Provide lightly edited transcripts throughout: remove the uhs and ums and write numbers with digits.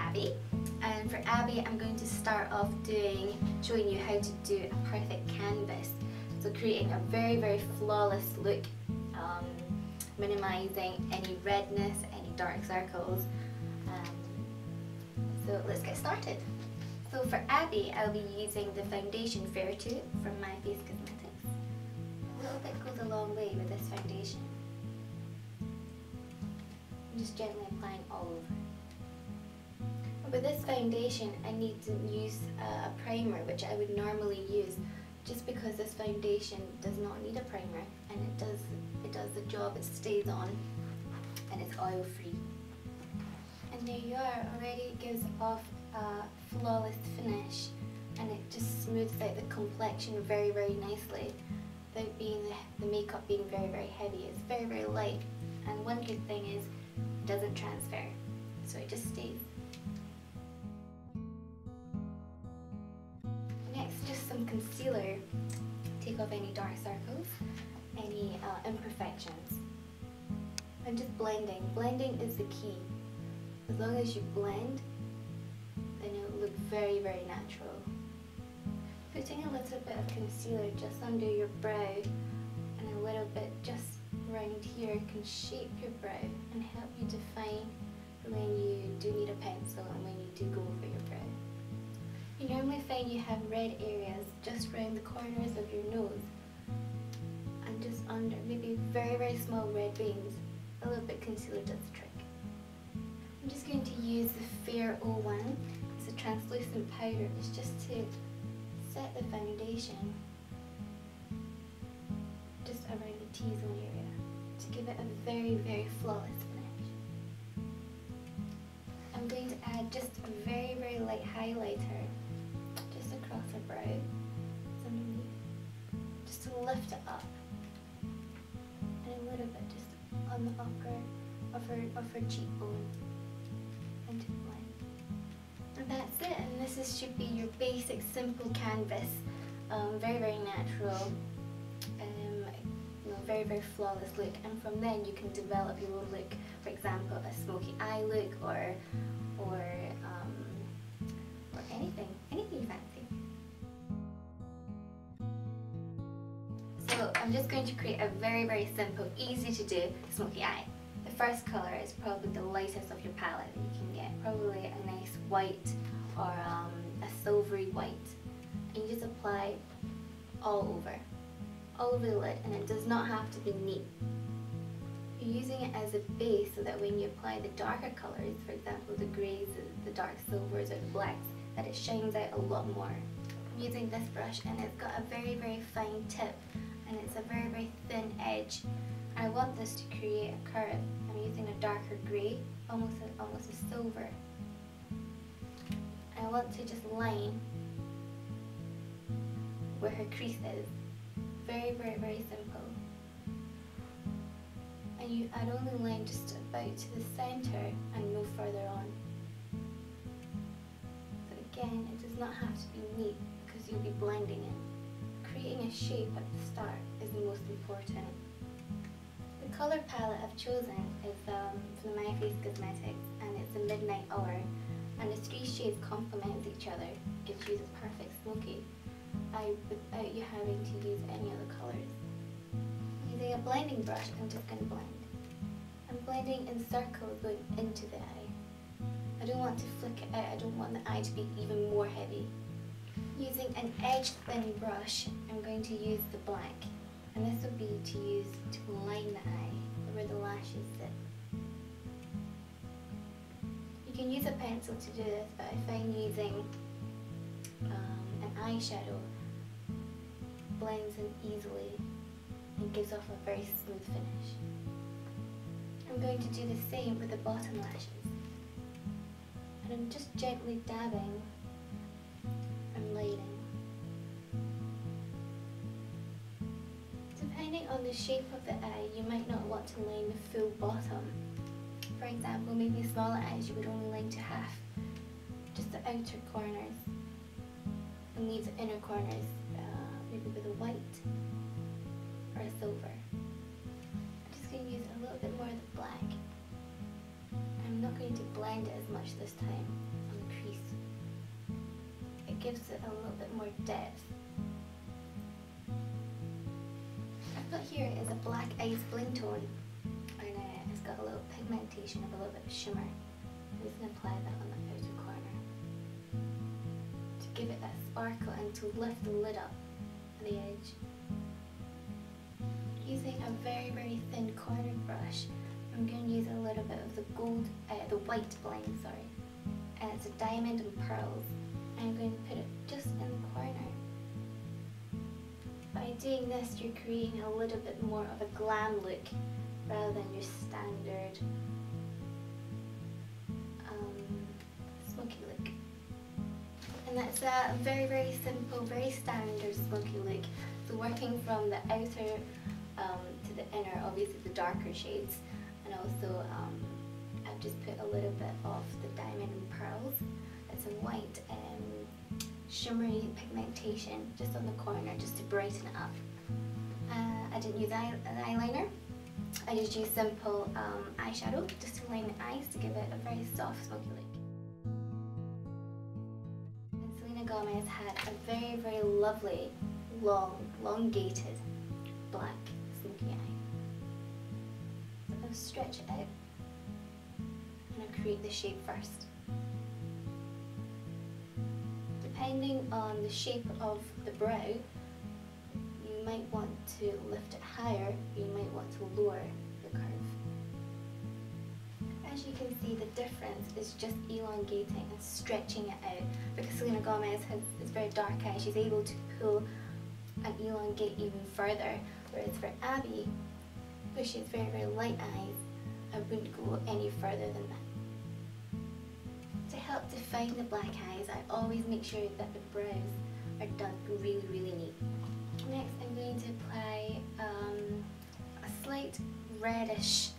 Abbie, and for Abbie I'm going to start off showing you how to do a perfect canvas. So creating a very flawless look, minimizing any redness, any dark circles. So let's get started. So for Abbie, I'll be using the foundation Fair Too from My Face Cosmetics. A little bit goes a long way with this foundation. I'm just gently applying all over. With this foundation, I need to use a primer, which I would normally use, just because this foundation does not need a primer, and it does the job. It stays on, and it's oil free. And there you are. Already it gives off a flawless finish, and it just smooths out the complexion very nicely, without the makeup being very heavy. It's very light, and one good thing is it doesn't transfer, so it just stays. Next, just some concealer. Take off any dark circles, any imperfections. I'm just blending. Blending is the key. As long as you blend, then it will look very natural. Putting a little bit of concealer just under your brow and a little bit just around here can shape your brow and help you define when you do need a pencil and when you do go over your brow. You normally find you have red areas just around the corners of your nose and just under, maybe very small red veins. A little bit of concealer does the trick. I'm just going to use the Fair 01. It's a translucent powder. It's just to set the foundation just around the T-zone area to give it a very flawless finish. I'm going to add just a very light highlighter just across her brow, underneath, just to lift it up, and a little bit just on the upper of her cheekbone, and to blend. And that's it. And this should be your basic simple canvas, very natural, very flawless look. And from then you can develop your own look. For example, a smoky eye look, or anything you fancy. So I'm just going to create a very simple, easy to do smoky eye. The first colour is probably the lightest of your palette that you can get, probably a nice white or a silvery white. And you just apply all over the lid, and it does not have to be neat. You're using it as a base so that when you apply the darker colours, for example the greys, the dark silvers or the blacks, that it shines out a lot more. I'm using this brush, and it's got a very fine tip, and it's a very thin edge. I want this to create a curve. I'm using a darker grey, almost a silver. I want to just line where her crease is. Very simple. And I'd only line just about to the centre and no further on. So again, it does not have to be neat because you'll be blending it. Creating a shape at the start is the most important. The colour palette I've chosen is from My Face Cosmetics, and it's a Midnight Hour, and the three shades complement each other, gives you the perfect smoky eye without you having to use any other colours. Using a blending brush, I'm just going to blend. I'm blending in circles going into the eye. I don't want to flick it out, I don't want the eye to be even more heavy. Using an edge thin brush, I'm going to use the black. And this will be to use to line the eye where the lashes sit. You can use a pencil to do this, but I find using an eyeshadow blends in easily and gives off a very smooth finish. I'm going to do the same with the bottom lashes. And I'm just gently dabbing and lighting. Depending on the shape of the eye, you might not want to line the full bottom. For example, maybe smaller eyes you would only line to half, just the outer corners, and leave the inner corners maybe with a white or a silver. I'm just going to use a little bit more of the black. I'm not going to blend blend it as much this time on the crease. It gives it a little bit more depth. I've got here is a black ice bling tone, and it's got a little pigmentation of a little bit of shimmer. I'm just going to apply that on the outer corner to give it that sparkle and to lift the lid up at the edge. Using a very, very thin cornered brush, I'm going to use a little bit of the white bling, sorry, and it's a diamond and pearls. I'm going to put it just in the corner. By doing this, you're creating a little bit more of a glam look rather than your standard smoky look. And that's a very, very simple, very standard smoky look. So working from the outer to the inner, obviously the darker shades, and also I've just put a little bit of the diamond and pearls. It's a white shimmery pigmentation just on the corner, just to brighten it up. I didn't use an eyeliner. I just used simple eyeshadow just to line the eyes to give it a very soft smoky look. And Selena Gomez had a very, very lovely, elongated black smoky eye. So I'll stretch it out and I'll create the shape first. Depending on the shape of the brow, you might want to lift it higher, you might want to lower the curve. As you can see, the difference is just elongating and stretching it out. Because Selena Gomez is very dark eyes, she's able to pull and elongate even further. Whereas for Abbie, because she has very, very light eyes, I wouldn't go any further than that. To help define the black eyes, I always make sure that the brows are done really, really neat. Next, I'm going to apply a slight reddish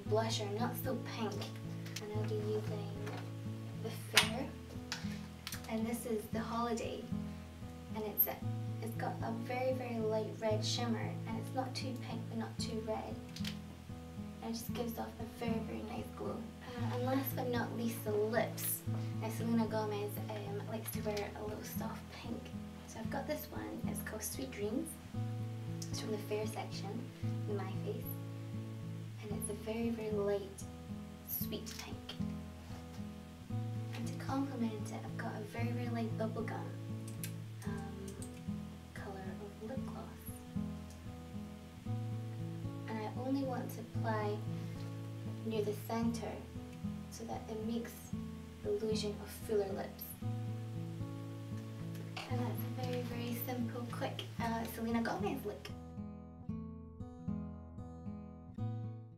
blusher, not so pink, and I'll be using the Fair, and this is the Holiday, and it's got a very, very light red shimmer, and it's not too pink but not too red, and it just gives off a very, very nice glow. And last but not least, the lips. Now Selena Gomez likes to wear a little soft pink. So I've got this one, it's called Sweet Dreams. It's from the Fair section in My Face. And it's a very, very light, sweet pink. And to complement it, I've got a very, very light bubblegum colour of lip gloss. And I only want to apply near the centre so that it makes the illusion of fuller lips. And that's a very, very simple, quick Selena Gomez look.